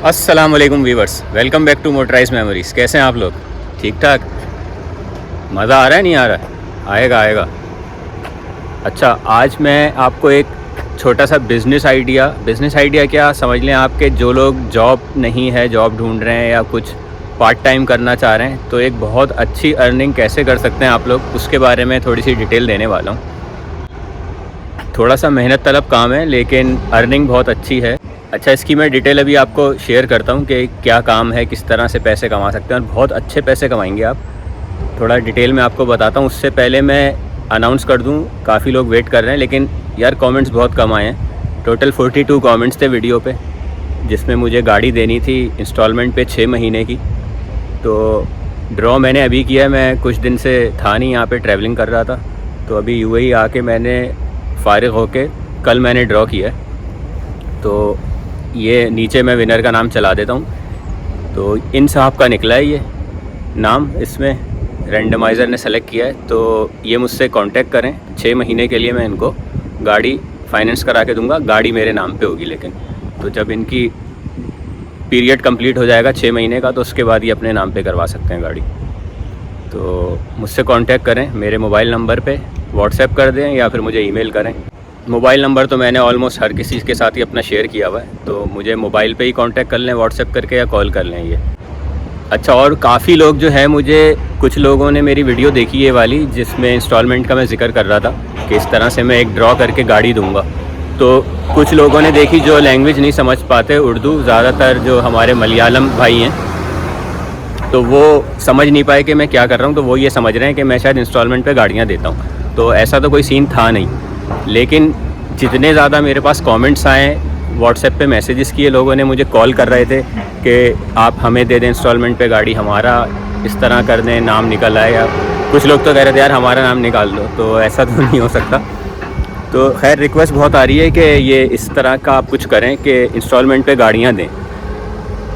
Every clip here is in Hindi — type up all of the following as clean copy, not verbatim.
अस्सलाम वालेकुम viewers, welcome back to motorize memories. कैसे हैं आप लोग? ठीक ठाक? मज़ा आ रहा है नहीं आ रहा? आएगा आएगा। अच्छा, आज मैं आपको एक छोटा सा बिज़नेस आइडिया क्या समझ लें आपके, जो लोग जॉब नहीं है, जॉब ढूंढ रहे हैं या कुछ पार्ट टाइम करना चाह रहे हैं, तो एक बहुत अच्छी अर्निंग कैसे कर सकते हैं आप लोग, उसके बारे में थोड़ी सी डिटेल देने वाला हूँ। थोड़ा सा मेहनत तलब काम है लेकिन अर्निंग बहुत अच्छी है। अच्छा, इसकी मैं डिटेल अभी आपको शेयर करता हूँ कि क्या काम है, किस तरह से पैसे कमा सकते हैं और बहुत अच्छे पैसे कमाएंगे आप। थोड़ा डिटेल में आपको बताता हूँ। उससे पहले मैं अनाउंस कर दूँ, काफ़ी लोग वेट कर रहे हैं लेकिन यार कमेंट्स बहुत कम आए हैं। टोटल 42 कमेंट्स थे वीडियो पे, जिसमें मुझे गाड़ी देनी थी इंस्टॉलमेंट पे 6 महीने की। तो ड्रॉ मैंने अभी किया है। मैं कुछ दिन से था नहीं यहाँ पे, ट्रैवलिंग कर रहा था, तो अभी यूएई आके मैंने फ़ारिग होके कल मैंने ड्रॉ किया है। तो ये नीचे मैं विनर का नाम चला देता हूँ। तो इन साहब का निकला है ये नाम, इसमें रैंडमाइज़र ने सेलेक्ट किया है। तो ये मुझसे कांटेक्ट करें, 6 महीने के लिए मैं इनको गाड़ी फाइनेंस करा के दूँगा। गाड़ी मेरे नाम पे होगी लेकिन, तो जब इनकी पीरियड कंप्लीट हो जाएगा 6 महीने का, तो उसके बाद ये अपने नाम पे करवा सकते हैं गाड़ी। तो मुझसे कांटेक्ट करें, मेरे मोबाइल नंबर पे व्हाट्सएप कर दें या फिर मुझे ईमेल करें। मोबाइल नंबर तो मैंने ऑलमोस्ट हर किसी के साथ ही अपना शेयर किया हुआ है, तो मुझे मोबाइल पे ही कांटेक्ट कर लें व्हाट्सएप करके या कॉल कर लें ये। अच्छा, और काफ़ी लोग जो है, मुझे कुछ लोगों ने मेरी वीडियो देखी ये वाली जिसमें इंस्टॉलमेंट का मैं ज़िक्र कर रहा था कि इस तरह से मैं एक ड्रॉ करके गाड़ी दूंगा। तो कुछ लोगों ने देखी जो लैंग्वेज नहीं समझ पाते उर्दू, ज़्यादातर जो हमारे मलयालम भाई हैं, तो वो समझ नहीं पाए कि मैं क्या कर रहा हूँ। तो वो ये समझ रहे हैं कि मैं शायद इंस्टॉलमेंट पे गाड़ियाँ देता हूँ। तो ऐसा तो कोई सीन था नहीं, लेकिन जितने ज़्यादा मेरे पास कमेंट्स आए, व्हाट्सएप पे मैसेजेस किए, लोगों ने मुझे कॉल कर रहे थे कि आप हमें दे दें इंस्टॉलमेंट पे गाड़ी, हमारा इस तरह कर दें, नाम निकल आए। या कुछ लोग तो कह रहे थे यार हमारा नाम निकाल दो, तो ऐसा तो नहीं हो सकता। तो खैर रिक्वेस्ट बहुत आ रही है कि ये इस तरह का आप कुछ करें कि इंस्टॉलमेंट पे गाड़ियाँ दें।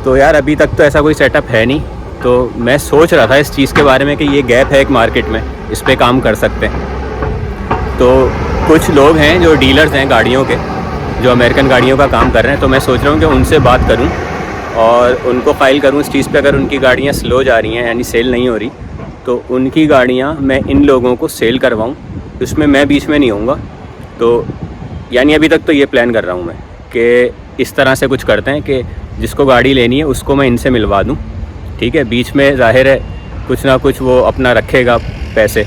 तो यार अभी तक तो ऐसा कोई सेटअप है नहीं, तो मैं सोच रहा था इस चीज़ के बारे में कि ये गैप है एक मार्केट में, इस पर काम कर सकते हैं। तो कुछ लोग हैं जो डीलर्स हैं गाड़ियों के, जो अमेरिकन गाड़ियों का काम कर रहे हैं, तो मैं सोच रहा हूँ कि उनसे बात करूँ और उनको फ़ाइल करूँ इस चीज़ पे। अगर उनकी गाड़ियाँ स्लो जा रही हैं यानी सेल नहीं हो रही, तो उनकी गाड़ियाँ मैं इन लोगों को सेल करवाऊँ, उसमें मैं बीच में नहीं होऊंगा। तो यानी अभी तक तो ये प्लान कर रहा हूँ मैं कि इस तरह से कुछ करते हैं कि जिसको गाड़ी लेनी है उसको मैं इनसे मिलवा दूँ, ठीक है। बीच में जाहिर है कुछ ना कुछ वो अपना रखेगा पैसे,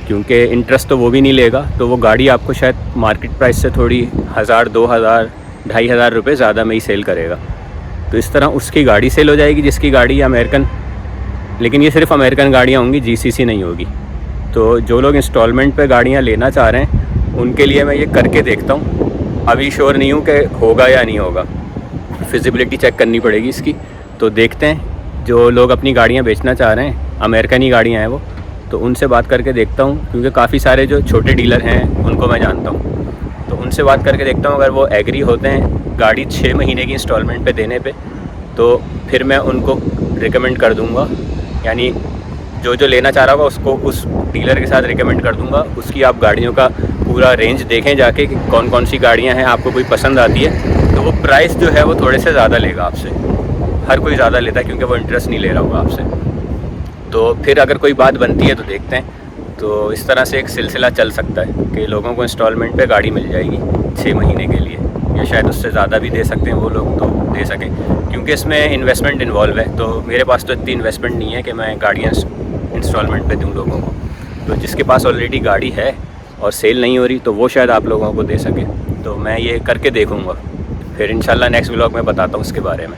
क्योंकि इंटरेस्ट तो वो भी नहीं लेगा। तो वो गाड़ी आपको शायद मार्केट प्राइस से थोड़ी 1000, 2000, 2500 रुपये ज़्यादा में ही सेल करेगा। तो इस तरह उसकी गाड़ी सेल हो जाएगी, जिसकी गाड़ी अमेरिकन, लेकिन ये सिर्फ अमेरिकन गाड़ियाँ होंगी, जीसीसी नहीं होगी। तो जो लोग इंस्टॉलमेंट पे गाड़ियाँ लेना चाह रहे हैं उनके लिए मैं ये करके देखता हूँ। अभी श्योर नहीं हूँ कि होगा या नहीं होगा, फिजिबिलिटी चेक करनी पड़ेगी इसकी। तो देखते हैं, जो लोग अपनी गाड़ियाँ बेचना चाह रहे हैं, अमेरिकन ही गाड़ियाँ हैं वो, तो उनसे बात करके देखता हूँ। क्योंकि काफ़ी सारे जो छोटे डीलर हैं उनको मैं जानता हूँ, तो उनसे बात करके देखता हूँ। अगर वो एग्री होते हैं गाड़ी 6 महीने की इंस्टॉलमेंट पे देने पे, तो फिर मैं उनको रिकमेंड कर दूँगा। यानी जो जो लेना चाह रहा होगा उसको उस डीलर के साथ रिकमेंड कर दूँगा। उसकी आप गाड़ियों का पूरा रेंज देखें जाके कि कौन कौन सी गाड़ियाँ हैं, आपको कोई पसंद आती है तो वो प्राइस जो है वो थोड़े से ज़्यादा लेगा आपसे। हर कोई ज़्यादा लेता है क्योंकि वो इंटरेस्ट नहीं ले रहा होगा आपसे। तो फिर अगर कोई बात बनती है तो देखते हैं। तो इस तरह से एक सिलसिला चल सकता है कि लोगों को इंस्टॉलमेंट पे गाड़ी मिल जाएगी 6 महीने के लिए, या शायद उससे ज़्यादा भी दे सकते हैं वो लोग, तो दे सकें। क्योंकि इसमें इन्वेस्टमेंट इन्वॉल्व है, तो मेरे पास तो इतनी इन्वेस्टमेंट नहीं है कि मैं गाड़ियाँ इंस्टॉलमेंट पे दूँ लोगों को। तो जिसके पास ऑलरेडी गाड़ी है और सेल नहीं हो रही, तो वो शायद आप लोगों को दे सके। तो मैं ये करके देखूँगा, फिर इंशाल्लाह नेक्स्ट व्लॉग में बताता हूँ इसके बारे में।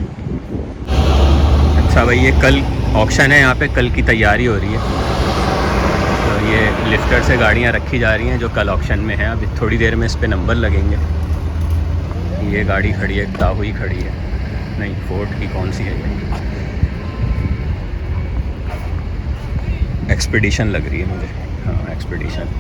अच्छा भाई, ये कल ऑक्शन है यहाँ पे, कल की तैयारी हो रही है। तो ये लिफ्टर से गाड़ियाँ रखी जा रही हैं जो कल ऑक्शन में है। अभी थोड़ी देर में इस पे नंबर लगेंगे। ये गाड़ी खड़ी है, ताहुई खड़ी है, नहीं फोर्ड की कौन सी है ये, एक्सपीडिशन लग रही है मुझे। हाँ, एक्सपीडिशन।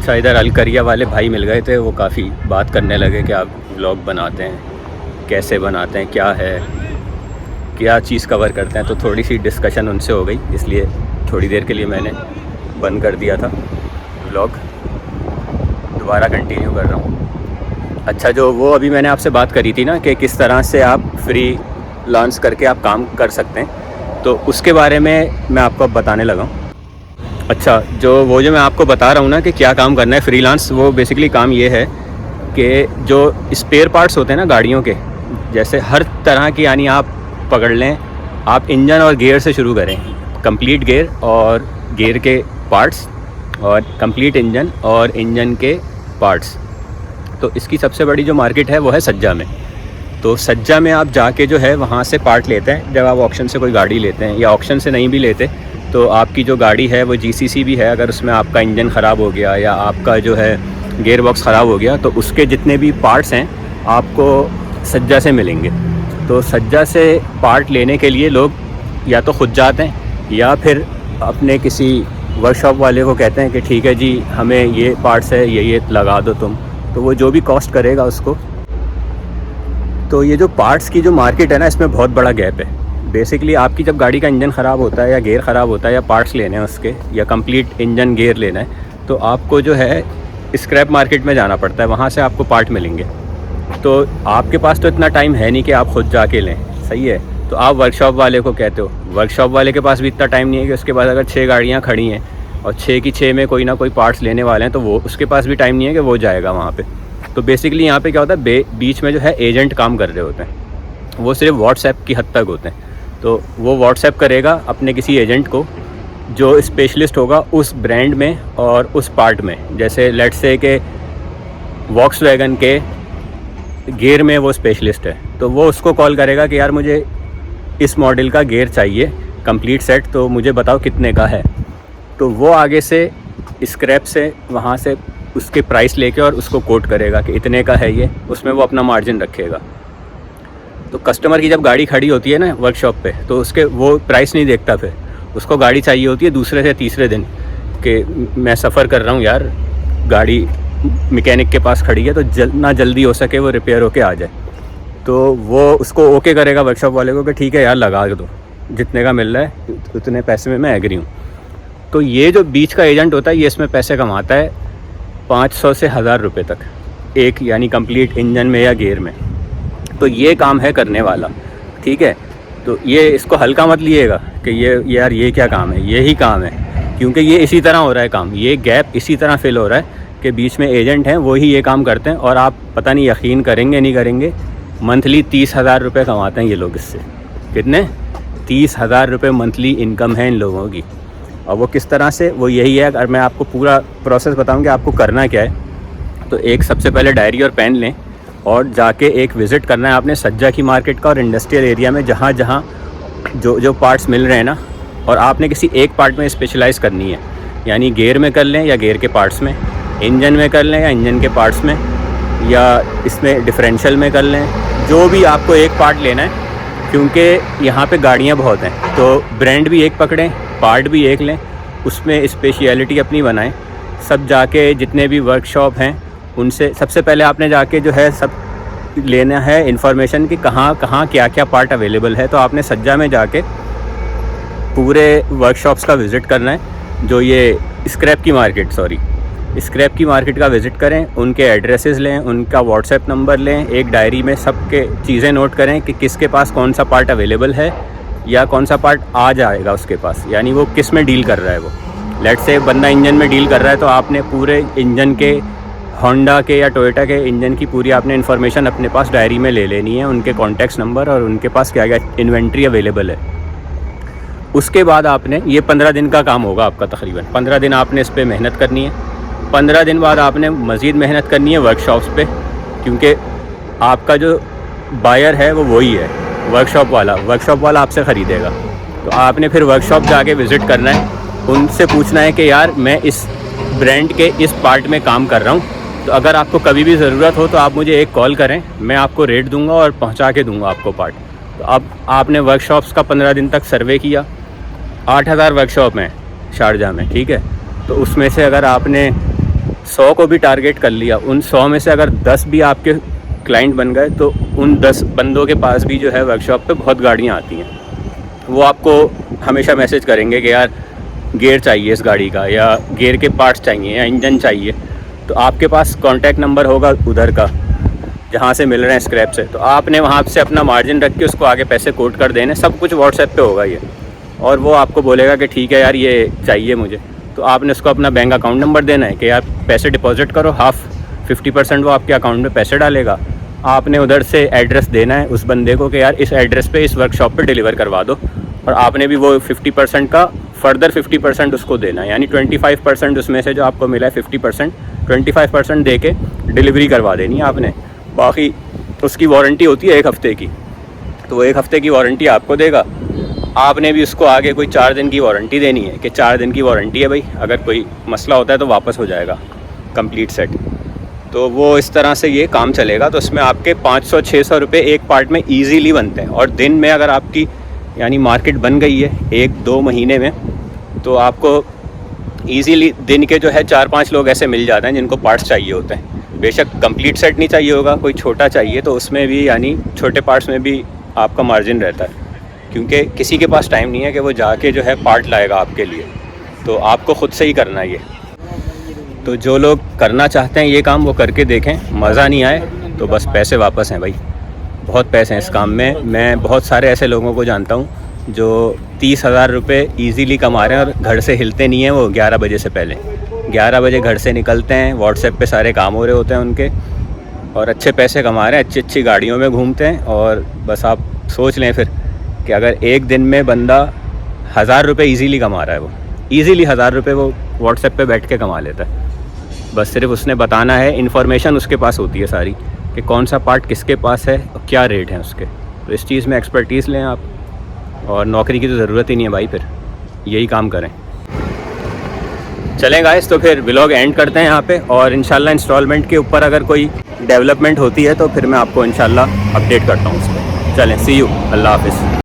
अच्छा, इधर अलकरिया वाले भाई मिल गए थे, वो काफ़ी बात करने लगे कि आप व्लॉग बनाते हैं, कैसे बनाते हैं, क्या है, क्या चीज़ कवर करते हैं। तो थोड़ी सी डिस्कशन उनसे हो गई, इसलिए थोड़ी देर के लिए मैंने बंद कर दिया था व्लॉग। दोबारा कंटिन्यू कर रहा हूँ। अच्छा, जो वो अभी मैंने आपसे बात करी थी ना कि किस तरह से आप फ्री लांस करके आप काम कर सकते हैं, तो उसके बारे में मैं आपको अब बताने लगा हूँ। अच्छा, जो मैं आपको बता रहा हूँ ना कि क्या काम करना है फ्रीलांस, वो बेसिकली काम ये है कि जो स्पेयर पार्ट्स होते हैं ना गाड़ियों के, जैसे हर तरह की, यानी आप पकड़ लें, आप इंजन और गियर से शुरू करें, कंप्लीट गियर और गियर के पार्ट्स, और कंप्लीट इंजन और इंजन के पार्ट्स। तो इसकी सबसे बड़ी जो मार्केट है वो है सज्जा में। तो सज्जा में आप जाके जो है वहाँ से पार्ट लेते हैं। जब आप ऑक्शन से कोई गाड़ी लेते हैं, या ऑक्शन से नहीं भी लेते, तो आपकी जो गाड़ी है वो जीसीसी भी है, अगर उसमें आपका इंजन ख़राब हो गया या आपका जो है गियर बॉक्स ख़राब हो गया, तो उसके जितने भी पार्ट्स हैं आपको सज्जा से मिलेंगे। तो सज्जा से पार्ट लेने के लिए लोग या तो ख़ुद जाते हैं या फिर अपने किसी वर्कशॉप वाले को कहते हैं कि ठीक है जी, हमें ये पार्ट्स है, ये लगा दो तुम, तो वो जो भी कॉस्ट करेगा उसको। तो ये जो पार्ट्स की जो मार्केट है ना, इसमें बहुत बड़ा गैप है। बेसिकली आपकी जब गाड़ी का इंजन ख़राब होता है या गियर ख़राब होता है, या पार्ट्स लेने हैं उसके, या कंप्लीट इंजन गियर लेना है, तो आपको जो है स्क्रैप मार्केट में जाना पड़ता है, वहाँ से आपको पार्ट मिलेंगे। तो आपके पास तो इतना टाइम है नहीं कि आप ख़ुद जाके लें, सही है। तो आप वर्कशॉप वाले को कहते हो, वर्कशॉप वाले के पास भी इतना टाइम नहीं है कि उसके पास अगर 6 गाड़ियाँ खड़ी हैं और 6 की 6 में कोई ना कोई पार्ट्स लेने वाले हैं, तो वो उसके पास भी टाइम नहीं है कि वो जाएगा वहाँ पे। तो बेसिकली यहाँ पे क्या होता है, बीच में जो है एजेंट काम कर रहे होते हैं, वो सिर्फ व्हाट्सएप की हद तक होते हैं। तो वो व्हाट्सएप करेगा अपने किसी एजेंट को जो स्पेशलिस्ट होगा उस ब्रांड में और उस पार्ट में। जैसे लेट्स से कि वॉक्सवैगन के गियर में वो स्पेशलिस्ट है, तो वो उसको कॉल करेगा कि यार मुझे इस मॉडल का गियर चाहिए कंप्लीट सेट, तो मुझे बताओ कितने का है। तो वो आगे से स्क्रैप से वहाँ से उसके प्राइस लेके और उसको कोट करेगा कि इतने का है ये, उसमें वो अपना मार्जिन रखेगा। तो कस्टमर की जब गाड़ी खड़ी होती है ना वर्कशॉप पे, तो उसके वो प्राइस नहीं देखता, फिर उसको गाड़ी चाहिए होती है दूसरे से तीसरे दिन कि मैं सफ़र कर रहा हूँ यार, गाड़ी मैकेनिक के पास खड़ी है, तो ना जल्दी हो सके वो रिपेयर होके आ जाए। तो वो उसको ओके करेगा वर्कशॉप वाले को कि ठीक है यार, लगा दो, जितने का मिल रहा है उतने पैसे में मैं एग्री हूँ। तो ये जो बीच का एजेंट होता है, ये इसमें पैसे कमाता है 500 से 1000 रुपये तक एक, यानी कंप्लीट इंजन में या गियर में। तो ये काम है करने वाला, ठीक है। तो ये इसको हल्का मत लीजिएगा कि ये यार ये क्या काम है, यही काम है, क्योंकि ये इसी तरह हो रहा है काम, ये गैप इसी तरह फिल हो रहा है कि बीच में एजेंट हैं, वही ये काम करते हैं। और आप पता नहीं यकीन करेंगे नहीं करेंगे, मंथली 30,000 रुपये कमाते हैं ये लोग इससे। कितने? 30,000 रुपये मंथली इनकम है इन लोगों की। और वो किस तरह से, वो यही है। अगर मैं आपको पूरा प्रोसेस बताऊँ कि आपको करना क्या है, तो एक सबसे पहले डायरी और पेन लें और जाके एक विज़िट करना है आपने सज्जा की मार्केट का और इंडस्ट्रियल एरिया में, जहाँ जहाँ जो पार्ट्स मिल रहे हैं ना, और आपने किसी एक पार्ट में स्पेशलाइज़ करनी है। यानी गियर में कर लें या गियर के पार्ट्स में, इंजन में कर लें या इंजन के पार्ट्स में, या इसमें डिफरेंशियल में कर लें, जो भी आपको एक पार्ट लेना है। क्योंकि यहाँ पे गाड़ियाँ बहुत हैं, तो ब्रांड भी एक पकड़ें, पार्ट भी एक लें, उसमें स्पेशलिटी अपनी बनाएं। सब जाके जितने भी वर्कशॉप हैं उनसे सबसे पहले आपने जाके जो है सब लेना है इन्फॉर्मेशन कि कहाँ कहाँ क्या क्या पार्ट अवेलेबल है। तो आपने सज्जा में जाके पूरे वर्कशॉप्स का विज़िट करना है। जो ये स्क्रैप की मार्केट का विज़िट करें, उनके एड्रेसेस लें, उनका व्हाट्सएप नंबर लें, एक डायरी में सबके चीज़ें नोट करें कि किसके पास कौन सा पार्ट अवेलेबल है या कौन सा पार्ट आ जाएगा उसके पास, यानी वो किस में डील कर रहा है। वो लेट्स से बंदा इंजन में डील कर रहा है, तो आपने पूरे इंजन के, होंडा के या टोयोटा के इंजन की पूरी आपने इन्फॉर्मेशन अपने पास डायरी में ले लेनी है, उनके कॉन्टैक्ट नंबर और उनके पास क्या क्या इन्वेंट्री अवेलेबल है। उसके बाद आपने, ये 15 दिन का काम होगा आपका, तकरीबन 15 दिन आपने इस पर मेहनत करनी है। 15 दिन बाद आपने मज़ीद मेहनत करनी है वर्कशॉप्स पे, क्योंकि आपका जो बायर है वो वही है, वर्कशॉप वाला आपसे ख़रीदेगा। तो आपने फिर वर्कशॉप जाके विज़िट करना है, उनसे पूछना है कि यार मैं इस ब्रांड के इस पार्ट में काम कर रहा हूँ, तो अगर आपको कभी भी ज़रूरत हो तो आप मुझे एक कॉल करें, मैं आपको रेट दूंगा और पहुँचा के दूंगा आपको पार्ट। तो अब आपने वर्कशॉप्स का 15 दिन तक सर्वे किया, 8000 वर्कशॉप हैं शारजाह में, ठीक है। तो उसमें से अगर आपने 100 को भी टारगेट कर लिया, उन 100 में से अगर 10 भी आपके क्लाइंट बन गए तो उन 10 बंदों के पास भी जो है वर्कशॉप पे बहुत गाड़ियाँ आती हैं। वो आपको हमेशा मैसेज करेंगे कि यार गियर चाहिए इस गाड़ी का, या गियर के पार्ट्स चाहिए, या इंजन चाहिए। तो आपके पास कॉन्टैक्ट नंबर होगा उधर का जहाँ से मिल रहे हैं स्क्रैप से, तो आपने वहाँ से अपना मार्जिन रख के उसको आगे पैसे कोट कर देने। सब कुछ व्हाट्सएप पे होगा ये, और वो आपको बोलेगा कि ठीक है यार ये चाहिए मुझे, तो आपने उसको अपना बैंक अकाउंट नंबर देना है कि यार पैसे डिपॉजिट करो, हाफ 50% वो आपके अकाउंट में पैसे डालेगा। आपने उधर से एड्रेस देना है उस बंदे को कि यार इस एड्रेस पे इस वर्कशॉप पे डिलीवर करवा दो, और आपने भी वो 50% का फर्दर 50% उसको देना है। यानी 25% उसमें से जो आपको मिला है 50%, 25% दे के डिलीवरी करवा देनी है आपने। बाकी उसकी वारंटी होती है 1 हफ़्ते की, तो वो 1 हफ़्ते की वारंटी आपको देगा। आपने भी उसको आगे कोई 4 दिन की वारंटी देनी है कि 4 दिन की वारंटी है भाई, अगर कोई मसला होता है तो वापस हो जाएगा कंप्लीट सेट। तो वो इस तरह से ये काम चलेगा। तो उसमें आपके 500-600 रुपये एक पार्ट में ईज़िली बनते हैं। और दिन में अगर आपकी यानी मार्केट बन गई है 1-2 महीने में, तो आपको ईज़िली दिन के जो है 4-5 लोग ऐसे मिल जाते हैं जिनको पार्ट्स चाहिए होते हैं। बेशक कंप्लीट सेट नहीं चाहिए होगा, कोई छोटा चाहिए तो उसमें भी यानी छोटे पार्ट्स में भी आपका मार्जिन रहता है, क्योंकि किसी के पास टाइम नहीं है कि वो जाके जो है पार्ट लाएगा आपके लिए। तो आपको ख़ुद से ही करना है ये। तो जो लोग करना चाहते हैं ये काम वो करके देखें, मज़ा नहीं आए तो बस पैसे वापस हैं भाई। बहुत पैसे हैं इस काम में। मैं बहुत सारे ऐसे लोगों को जानता हूँ जो 30,000 रुपये ईज़िली कमा रहे हैं और घर से हिलते नहीं हैं वो 11 बजे से पहले। 11 बजे घर से निकलते हैं, व्हाट्सएप पे सारे काम हो रहे होते हैं उनके, और अच्छे पैसे कमा रहे हैं, अच्छी अच्छी गाड़ियों में घूमते हैं। और बस आप सोच लें फिर कि अगर एक दिन में बंदा 1,000 रुपये ईज़िली कमा रहा है, वो ईज़िली 1,000 रुपये वो व्हाट्सएप पे बैठ के कमा लेता है। बस सिर्फ उसने बताना है, इन्फॉर्मेशन उसके पास होती है सारी कि कौन सा पार्ट किसके पास है और क्या रेट है उसके। तो इस चीज़ में एक्सपर्टीज़ लें आप, और नौकरी की तो ज़रूरत ही नहीं है भाई, फिर यही काम करें। चलें गाइस, तो फिर व्लॉग एंड करते हैं यहाँ पे, और इंशाल्लाह इंस्टॉलमेंट के ऊपर अगर कोई डेवलपमेंट होती है तो फिर मैं आपको इंशाल्लाह अपडेट करता हूँ उस पर। चलें, सी यू, अल्लाह हाफ़िज़।